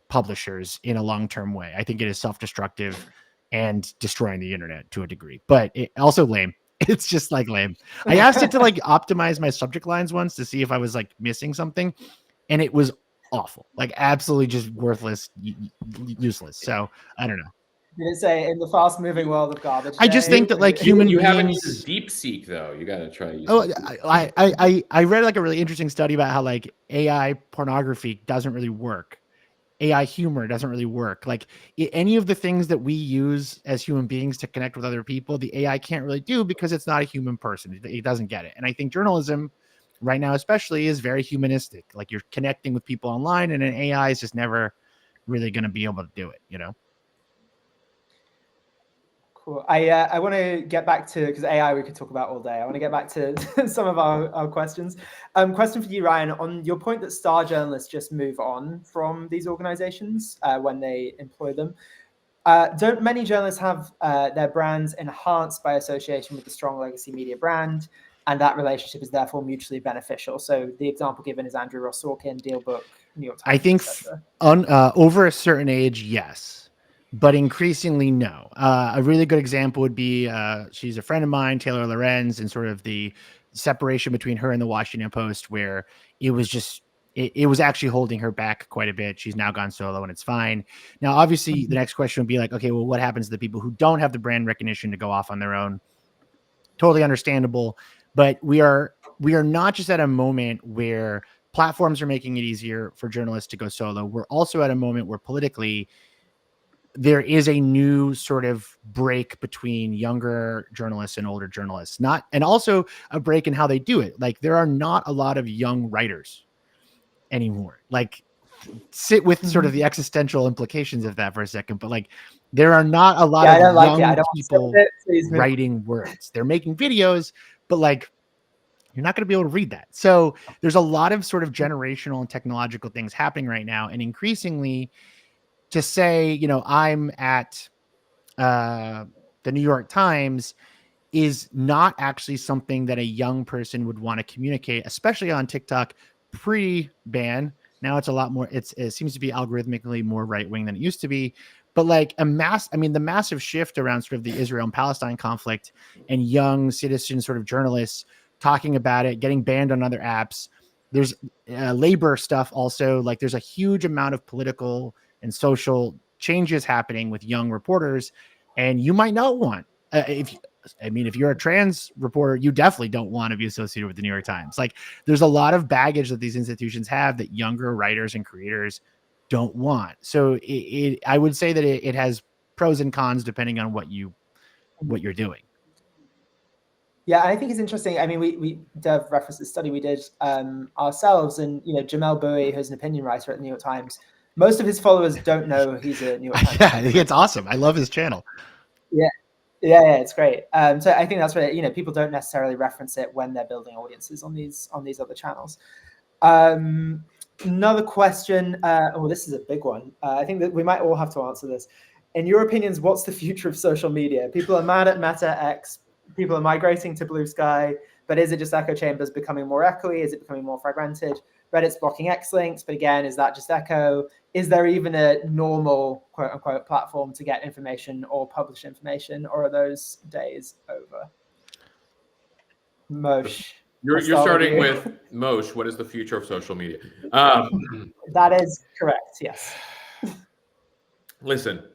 publishers in a long-term way. I think it is self-destructive and destroying the internet to a degree, but it also lame. It's just like lame. I asked it to like optimize my subject lines once to see if I was like missing something, and it was awful, like absolutely just worthless, useless. So I don't know. Did it say in the fast-moving world of garbage? I just think that like human you beings. haven't used DeepSeek though. You got to try using. Oh, I read like a really interesting study about how like AI pornography doesn't really work. AI humor doesn't really work. Like any of the things that we use as human beings to connect with other people, the AI can't really do because it's not a human person. It doesn't get it. And I think journalism right now, especially, is very humanistic. Like you're connecting with people online, and an AI is just never really going to be able to do it, you know? Cool. I want to get back to, because AI we could talk about all day. I want to get back to some of our questions. Question for you, Ryan, on your point that star journalists just move on from these organizations when they employ them. Don't many journalists have their brands enhanced by association with the strong legacy media brand, and that relationship is therefore mutually beneficial? So the example given is Andrew Ross Sorkin, DealBook, New York Times. I think over a certain age, yes. But increasingly, no. A really good example would be she's a friend of mine, Taylor Lorenz, and sort of the separation between her and the Washington Post, where it was just it was actually holding her back quite a bit. She's now gone solo, and it's fine. Now, obviously, the next question would be like, okay, well, what happens to the people who don't have the brand recognition to go off on their own? Totally understandable, but we are not just at a moment where platforms are making it easier for journalists to go solo. We're also at a moment where politically there is a new sort of break between younger journalists and older journalists, and also a break in how they do it. Like there are not a lot of young writers anymore. Like sit with sort of the existential implications of that for a second, but like there are not a lot of young people writing words. They're making videos, but like you're not going to be able to read that. So there's a lot of sort of generational and technological things happening right now. And increasingly, to say, you know, I'm at the New York Times is not actually something that a young person would want to communicate, especially on TikTok pre-ban. Now it's a lot more, it seems to be algorithmically more right-wing than it used to be. But like the massive shift around sort of the Israel and Palestine conflict and young citizen sort of journalists talking about it, getting banned on other apps. There's labor stuff also. Like there's a huge amount of political and social changes happening with young reporters, and you might not want if you're a trans reporter, you definitely don't want to be associated with the New York Times. Like there's a lot of baggage that these institutions have that younger writers and creators don't want. So I would say that it has pros and cons depending on what you're doing. Yeah, I think it's interesting. I mean, we Dev referenced the study we did ourselves, and Jamel Bowie, who's an opinion writer at the New York Times, most of his followers don't know he's a New York Times. Yeah, it's awesome. I love his channel. Yeah, it's great. So I think that's where people don't necessarily reference it when they're building audiences on these other channels. Another question. This is a big one. I think that we might all have to answer this. In your opinions, what's the future of social media? People are mad at Meta X. People are migrating to Blue Sky, but is it just echo chambers becoming more echoey? Is it becoming more fragmented? Reddit's blocking X links, but again, is that just echo? Is there even a normal quote unquote platform to get information or publish information, or are those days over? Mosh. You're starting with Mosh. What is the future of social media? That is correct. Yes. Listen,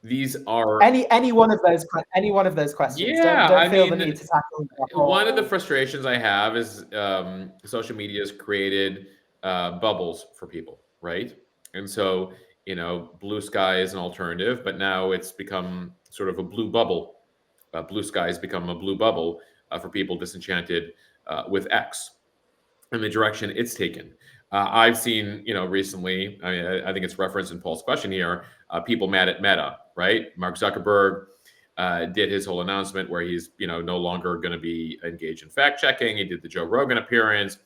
these are any one of those questions. Yeah, don't feel the need to tackle one of the frustrations I have is social media has created bubbles for people, right? And so Blue Sky is an alternative, but now it's become sort of a blue bubble. Blue Sky has become a blue bubble for people disenchanted with X and the direction it's taken. I've seen, recently, I think it's referenced in Paul's question here, people mad at Meta, right? Mark Zuckerberg did his whole announcement where he's, no longer going to be engaged in fact checking. He did the Joe Rogan appearance.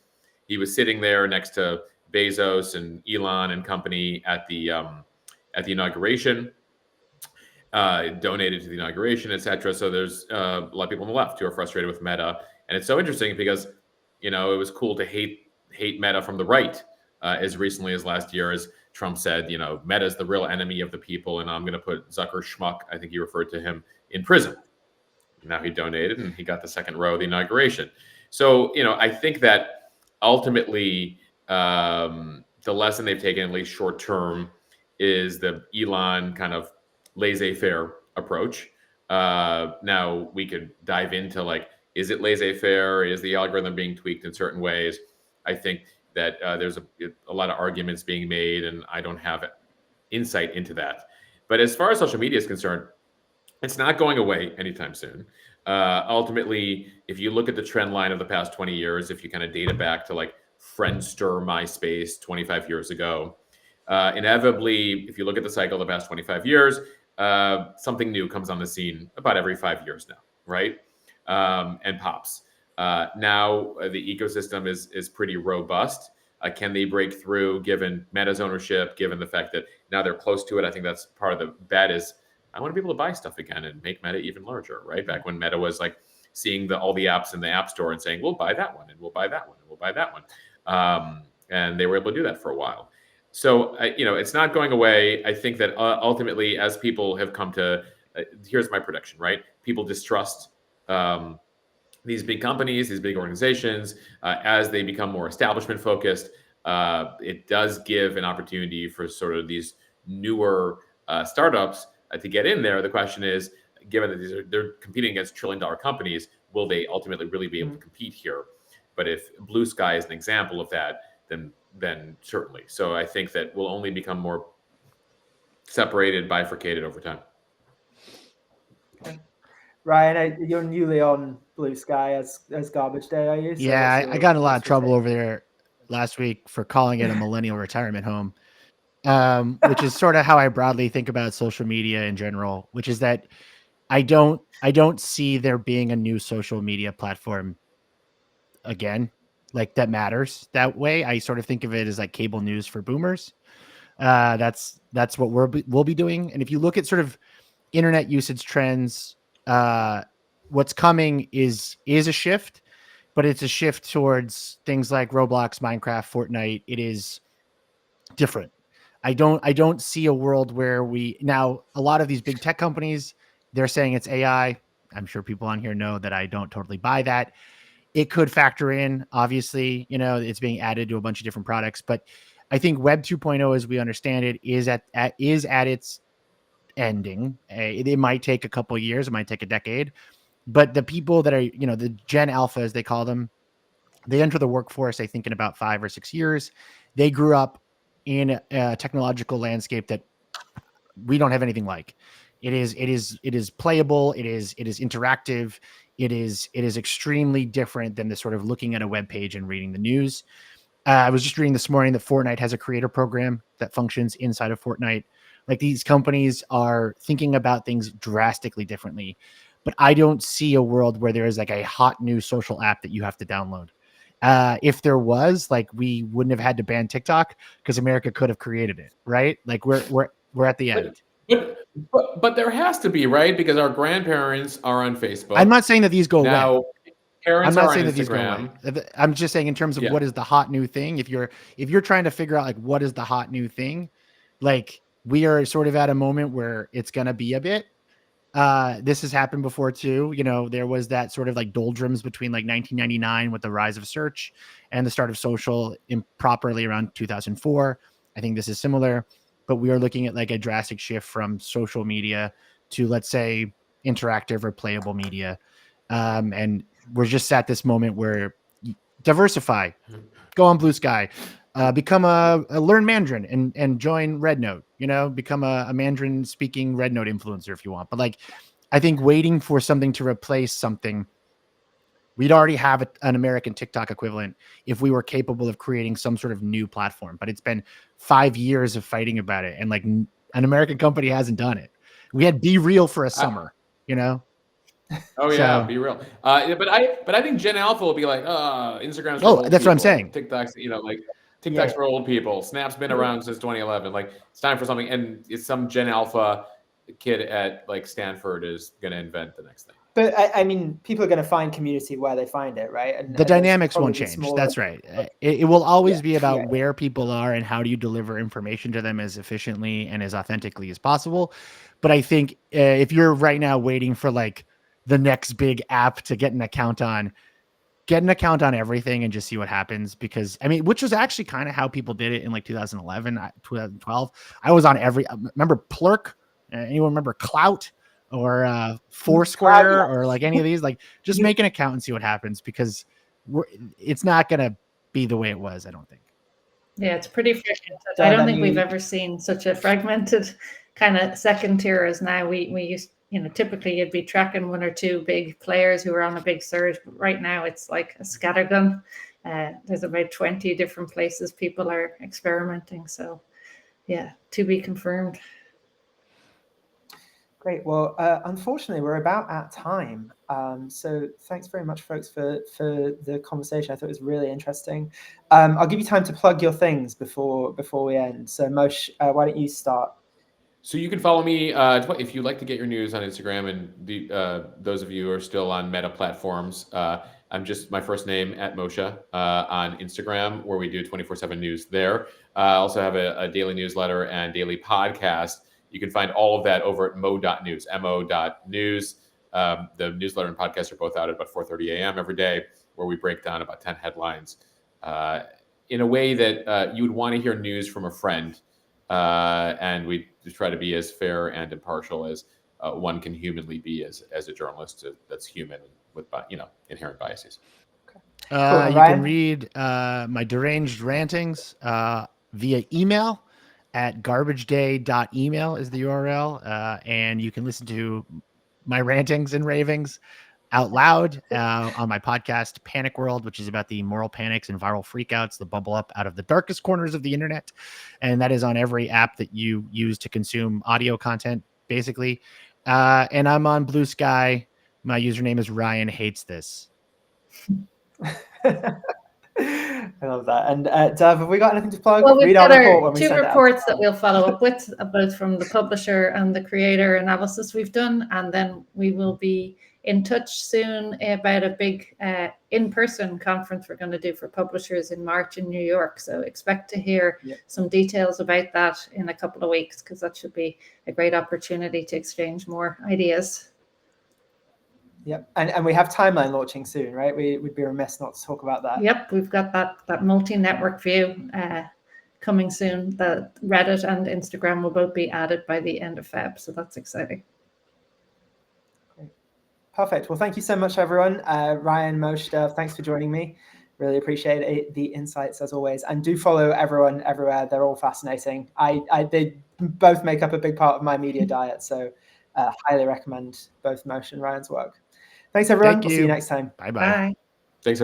He was sitting there next to Bezos and Elon and company at the inauguration, donated to the inauguration, etc. So there's a lot of people on the left who are frustrated with Meta, and it's so interesting because it was cool to hate Meta from the right as recently as last year, as Trump said, Meta is the real enemy of the people, and I'm going to put Zucker Schmuck, I think he referred to him, in prison. Now he donated and he got the second row of the inauguration. So, I think that ultimately the lesson they've taken, at least short term, is the Elon kind of laissez-faire approach. Now we could dive into is it laissez-faire? Is the algorithm being tweaked in certain ways? I think that there's a lot of arguments being made, and I don't have insight into that. But as far as social media is concerned, it's not going away anytime soon. Ultimately, if you look at the trend line of the past 20 years, if you kind of data back to Friendster, MySpace 25 years ago, inevitably, if you look at the cycle of the past 25 years, something new comes on the scene about every 5 years now, right? And pops. Now the ecosystem is pretty robust. Can they break through given Meta's ownership, given the fact that now they're close to it? I think that's part of the bet is I want to be able to buy stuff again and make Meta even larger, right? Back when Meta was seeing all the apps in the App Store and saying, we'll buy that one and we'll buy that one and we'll buy that one. And they were able to do that for a while. So, it's not going away. I think that ultimately, as people have come to, here's my prediction, right? People distrust these big companies, these big organizations, as they become more establishment focused. It does give an opportunity for sort of these newer startups to get in there. The question is, given that they're competing against trillion-dollar companies, will they ultimately really be able to compete here? But if Blue Sky is an example of that, then certainly. So I think that we'll only become more separated, bifurcated over time. Okay. Ryan, you're newly on Blue Sky as Garbage Day, are you? So yeah, I got in a lot of trouble over there last week for calling it a millennial retirement home, which is sort of how I broadly think about social media in general, which is that I don't see there being a new social media platform again, that matters that way. I sort of think of it as cable news for boomers. That's what we'll be doing. And if you look at sort of internet usage trends, what's coming is a shift, but it's a shift towards things like Roblox, Minecraft, Fortnite. It is different. I don't see a world where now a lot of these big tech companies, they're saying it's AI. I'm sure people on here know that I don't totally buy that. It could factor in, obviously, it's being added to a bunch of different products, but I think Web 2.0, as we understand it, is at its ending. It might take a couple of years, it might take a decade, but the people that are, the Gen Alpha, as they call them, they enter the workforce, I think, in about 5 or 6 years. They grew up in a technological landscape that we don't have anything like. It is playable. It is interactive. it is extremely different than the sort of looking at a web page and reading the news. I was just reading this morning that Fortnite has a creator program that functions inside of Fortnite. Like, these companies are thinking about things drastically differently, but I don't see a world where there is like a hot new social app that you have to download. If there was, like, we wouldn't have had to ban TikTok because America could have created it, right? Like, we're at the end. But there has to be, right? Because our grandparents are on Facebook. I'm not saying that these go now. away. Parents I'm not are saying on that these go away. Instagram. I'm just saying in terms of what is the hot new thing. If you're trying to figure out like what is the hot new thing, like, we are sort of at a moment where it's going to be a bit. This has happened before too. You know, there was that sort of like doldrums between like 1999 with the rise of search and the start of social improperly around 2004. I think this is similar, but we are looking at like a drastic shift from social media to, let's say, interactive or playable media. And we're just at this moment where diversify, go on Blue Sky, become a learn Mandarin and join Red Note, you know, become a Mandarin speaking Red Note influencer if you want. But like, I think waiting for something to replace something, we'd already have an American TikTok equivalent if we were capable of creating some sort of new platform. But it's been 5 years of fighting about it, and like an American company hasn't done it. We had Be Real for a summer, you know. Oh yeah, Be Real. But I think Gen Alpha will be like, Instagram's for old that's people. what I'm saying. TikTok's, like TikTok's for old people. Snap's been around since 2011. Like, it's time for something. And it's some Gen Alpha kid at like Stanford is going to invent the next thing. But I mean, people are going to find community where they find it, right? And the dynamics won't change. That's right. It will always be about where people are and how do you deliver information to them as efficiently and as authentically as possible. But I think if you're right now waiting for like the next big app to get an account on everything and just see what happens, because I mean, which was actually kind of how people did it in like 2011, 2012. I was on remember Plurk? Anyone remember Clout? Or Foursquare, or like any of these, like, just make an account and see what happens, because it's not going to be the way it was, I don't think. Yeah, it's pretty fragmented. I don't think we've ever seen such a fragmented kind of second tier as now. We used, typically you'd be tracking one or two big players who are on a big surge, but right now it's like a scattergun. There's about 20 different places people are experimenting. So yeah, to be confirmed. Great. Well, unfortunately, we're about at time. So thanks very much, folks, for the conversation. I thought it was really interesting. I'll give you time to plug your things before we end. So Moshe, why don't you start? So you can follow me if you like to get your news on Instagram, and those of you who are still on Meta platforms. I'm just my first name at Mosheh on Instagram, where we do 24/7 news there. I also have a daily newsletter and daily podcast. You can find all of that over at mo.news, mo.news. The newsletter and podcast are both out at about 4:30 a.m. every day, where we break down about 10 headlines in a way that you would want to hear news from a friend. And we try to be as fair and impartial as one can humanly be as a journalist that's human with inherent biases. Okay. Cool. You can read my deranged rantings via email at garbageday.email is the URL. And you can listen to my rantings and ravings out loud on my podcast, Panic World, which is about the moral panics and viral freakouts that bubble up out of the darkest corners of the internet. And that is on every app that you use to consume audio content, basically. And I'm on Blue Sky. My username is Ryan Hates This. I love that. And Dev, have we got anything to plug? Well, we've got our two send reports that we'll follow up with, both from the publisher and the creator analysis we've done. And then we will be in touch soon about a big in-person conference we're going to do for publishers in March in New York. So expect to hear some details about that in a couple of weeks, because that should be a great opportunity to exchange more ideas. Yep, and we have Timeline launching soon, right? We'd be remiss not to talk about that. Yep, we've got that multi-network view coming soon. The Reddit and Instagram will both be added by the end of Feb, so that's exciting. Great. Perfect. Well, thank you so much, everyone. Ryan, Mosheh, thanks for joining me. Really appreciate the insights as always, and do follow everyone everywhere. They're all fascinating. They both make up a big part of my media diet, so highly recommend both Mosheh and Ryan's work. Thanks, everyone. Thank We'll see you next time. Bye-bye. Bye. Thanks, everybody.